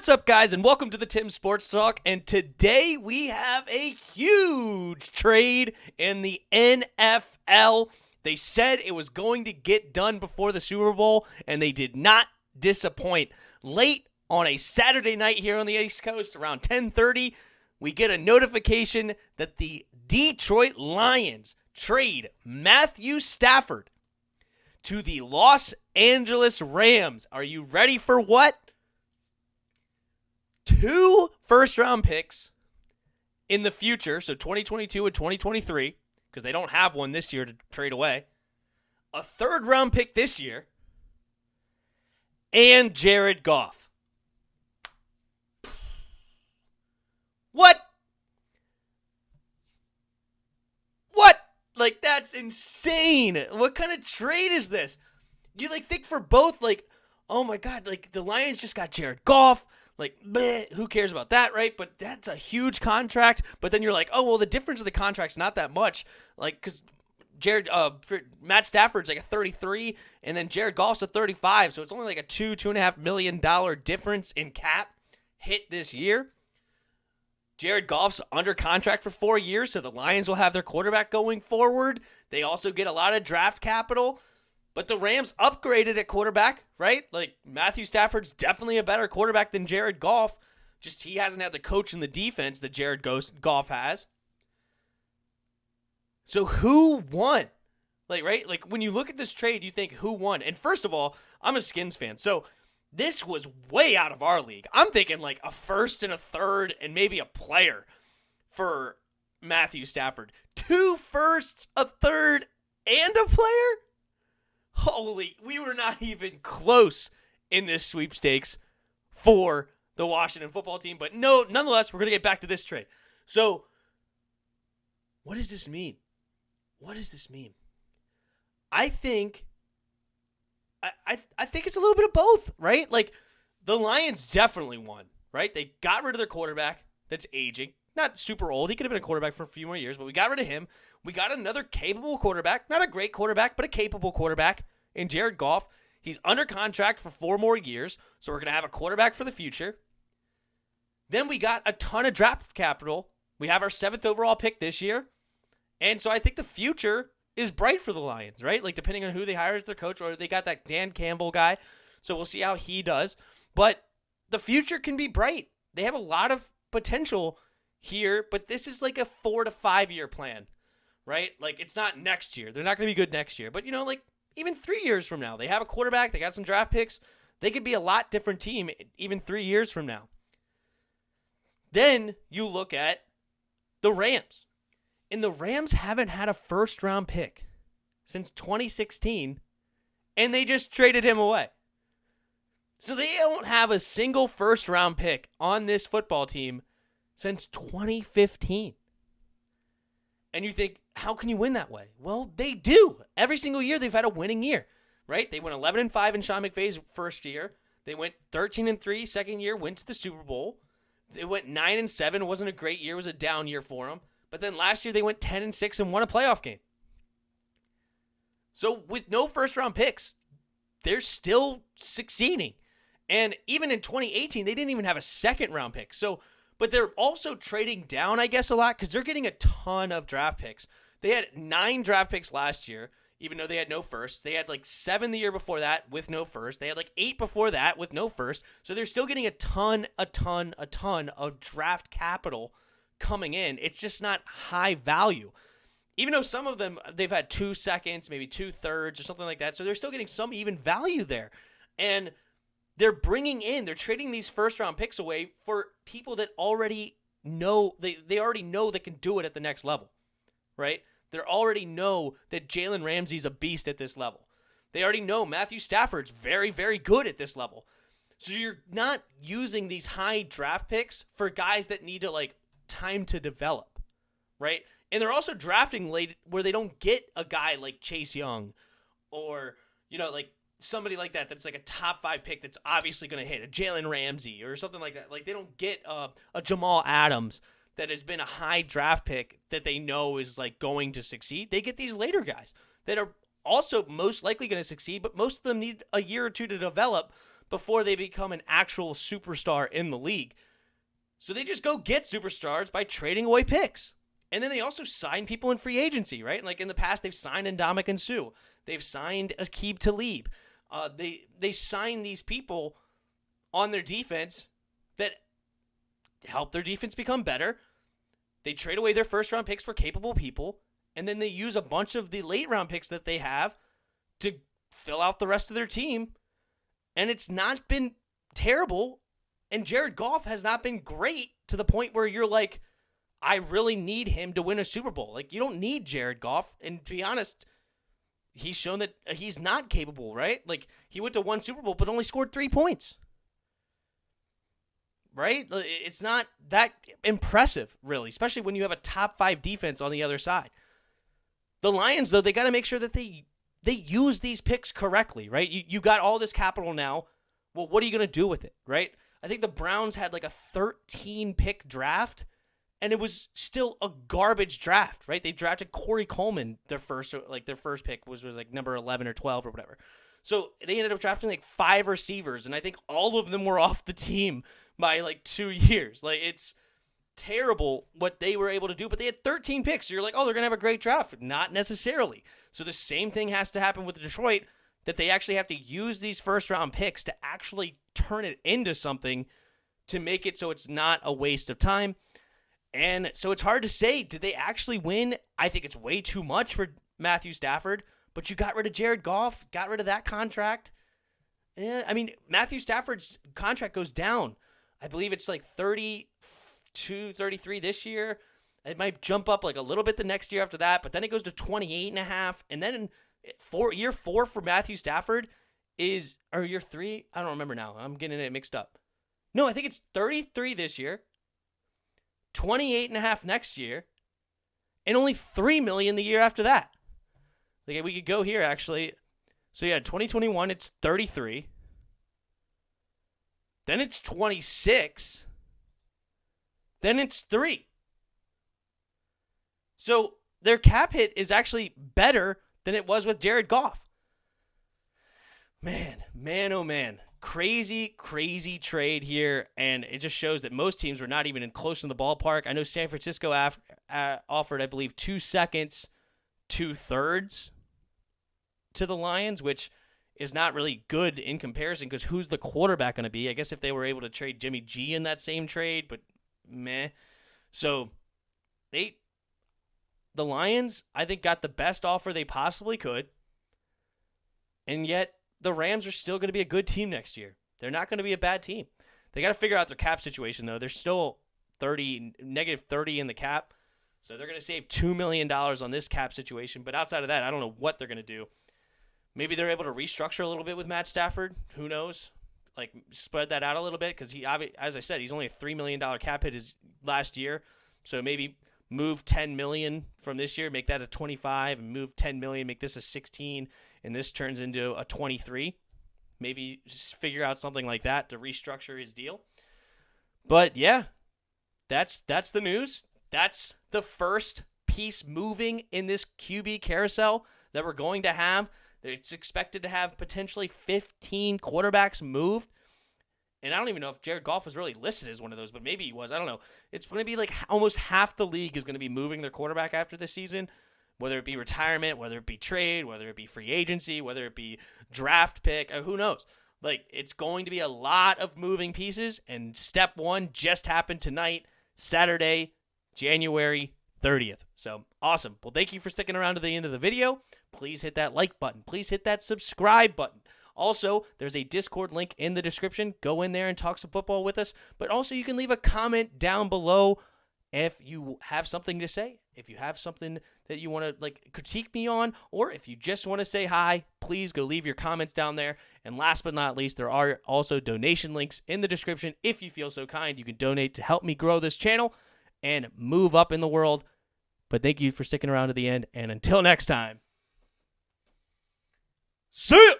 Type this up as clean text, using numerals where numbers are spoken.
What's up, guys, and welcome to the Tim Sports Talk. And today we have a huge trade in the NFL. They said it was going to get done before the Super Bowl, and they did not disappoint. Late on a Saturday night here on the East Coast, around 10:30, we get a notification that the Detroit Lions trade Matthew Stafford to the Los Angeles Rams. Are you ready for what? 2 first-round picks in the future, so 2022 and 2023, because they don't have one this year to trade away. A third-round pick this year, and Jared Goff. What? Like, that's insane. What kind of trade is this? You, think for both, oh my God, the Lions just got Jared Goff. Bleh, who cares about that, right? But that's a huge contract. But then you're like, oh, well, the difference of the contract's not that much. Because Matt Stafford's a 33, and then Jared Goff's a 35. So it's only a $2.5 million difference in cap hit this year. Jared Goff's under contract for 4 years, so the Lions will have their quarterback going forward. They also get a lot of draft capital. But the Rams upgraded at quarterback, right? Matthew Stafford's definitely a better quarterback than Jared Goff. Just he hasn't had the coach and the defense that Jared Goff has. So who won? Right? When you look at this trade, you think who won? And first of all, I'm a Skins fan. So this was way out of our league. I'm thinking a first and a third and maybe a player for Matthew Stafford. 2 firsts, a third, and a player? Holy, we were not even close in this sweepstakes for the Washington football team. But no, nonetheless, we're going to get back to this trade. So, what does this mean? What does this mean? I think it's a little bit of both, right? The Lions definitely won, right? They got rid of their quarterback that's aging. Not super old. He could have been a quarterback for a few more years, but we got rid of him. We got another capable quarterback. Not a great quarterback, but a capable quarterback in Jared Goff. He's under contract for 4 more years, so we're going to have a quarterback for the future. Then we got a ton of draft capital. We have our 7th overall pick this year. And so I think the future is bright for the Lions, right? Depending on who they hire as their coach, or they got that Dan Campbell guy. So we'll see how he does. But the future can be bright. They have a lot of potential here, but this is a 4 to 5 year plan. Right? It's not next year. They're not going to be good next year. But, even 3 years from now, they have a quarterback. They got some draft picks. They could be a lot different team even 3 years from now. Then you look at the Rams. And the Rams haven't had a first-round pick since 2016, and they just traded him away. So they don't have a single first-round pick on this football team since 2015. And you think, how can you win that way? Well, they do. Every single year they've had a winning year, right? They went 11-5 in Sean McVay's first year. They went 13-3 second year, went to the Super Bowl. They went 9-7. It wasn't a great year. It was a down year for them. But then last year they went 10-6 and won a playoff game. So with no first-round picks, they're still succeeding. And even in 2018, they didn't even have a second-round pick. But they're also trading down, I guess, a lot because they're getting a ton of draft picks. They had 9 draft picks last year, even though they had no first. They had 7 the year before that with no first. They had 8 before that with no first. So they're still getting a ton of draft capital coming in. It's just not high value. Even though some of them, they've had 2 seconds, maybe 2 thirds or something like that. So they're still getting some even value there. And they're trading these first-round picks away for people that already know, they already know they can do it at the next level, right? They already know that Jalen Ramsey's a beast at this level. They already know Matthew Stafford's very, very good at this level. So you're not using these high draft picks for guys that need to, time to develop, right? And they're also drafting late where they don't get a guy like Chase Young or, somebody like that that's a top 5 pick that's obviously going to hit, a Jalen Ramsey or something like that. They don't get a Jamal Adams that has been a high draft pick that they know is going to succeed. They get these later guys that are also most likely going to succeed, but most of them need a year or two to develop before they become an actual superstar in the league. So they just go get superstars by trading away picks. And then they also sign people in free agency, right? Like in the past, they've signed Ndamukong Suh. They've signed Aqib Talib. They sign these people on their defense that help their defense become better. They trade away their first-round picks for capable people, and then they use a bunch of the late-round picks that they have to fill out the rest of their team. And it's not been terrible, and Jared Goff has not been great to the point where you're like, I really need him to win a Super Bowl. Like, you don't need Jared Goff, and to be honest, he's shown that he's not capable, right? Like, he went to one Super Bowl but only scored 3 points. Right? It's not that impressive, really, especially when you have a top 5 defense on the other side. The Lions, though, they got to make sure that they use these picks correctly, right? You got all this capital now. Well, what are you going to do with it, right? I think the Browns had like a 13-pick draft, and it was still a garbage draft, right? They drafted Corey Coleman. Their first pick was like number 11 or 12 or whatever. So they ended up drafting like 5 receivers, and I think all of them were off the team by like 2 years. Like, it's terrible what they were able to do, but they had 13 picks. So you're like, oh, they're going to have a great draft. Not necessarily. So the same thing has to happen with Detroit, that they actually have to use these first-round picks to actually turn it into something to make it so it's not a waste of time. And so it's hard to say, did they actually win? I think it's way too much for Matthew Stafford, but you got rid of Jared Goff, got rid of that contract. I mean, Matthew Stafford's contract goes down. I believe it's like 32, 33 this year. It might jump up like a little bit the next year after that, but then it goes to 28.5. And then year 4 for Matthew Stafford or year 3? I don't remember now. I'm getting it mixed up. No, I think it's 33 this year, 28.5 next year, and only $3 million the year after that. Like, we could go here, actually. So, yeah, 2021, it's 33. Then it's 26. Then it's 3. So their cap hit is actually better than it was with Jared Goff. Man, oh man. Crazy, crazy trade here, and it just shows that most teams were not even close in the ballpark. I know San Francisco offered, I believe, 2 seconds, 2/3 to the Lions, which is not really good in comparison because who's the quarterback going to be? I guess if they were able to trade Jimmy G in that same trade, but meh. So the Lions, I think, got the best offer they possibly could, and yet the Rams are still going to be a good team next year. They're not going to be a bad team. They got to figure out their cap situation, though. They're still negative 30 in the cap, so they're going to save $2 million on this cap situation. But outside of that, I don't know what they're going to do. Maybe they're able to restructure a little bit with Matt Stafford. Who knows? Like, spread that out a little bit because as I said, he's only a $3 million cap hit his last year. So maybe move $10 million from this year, make that a 25, and move $10 million, make this a 16, and this turns into a 23. Maybe just figure out something like that to restructure his deal. But yeah, that's the news. That's the first piece moving in this QB carousel that we're going to have. It's expected to have potentially 15 quarterbacks moved. And I don't even know if Jared Goff was really listed as one of those, but maybe he was. I don't know. It's going to be like almost half the league is going to be moving their quarterback after this season, whether it be retirement, whether it be trade, whether it be free agency, whether it be draft pick, who knows. Like, it's going to be a lot of moving pieces, and step 1 just happened tonight, Saturday, January 30th. So, awesome. Well, thank you for sticking around to the end of the video. Please hit that like button. Please hit that subscribe button. Also, there's a Discord link in the description. Go in there and talk some football with us. But also, you can leave a comment down below if you have something to say, if you have something that you want to critique me on, or if you just want to say hi, please go leave your comments down there. And last but not least, there are also donation links in the description. If you feel so kind, you can donate to help me grow this channel and move up in the world. But thank you for sticking around to the end, and until next time, see ya!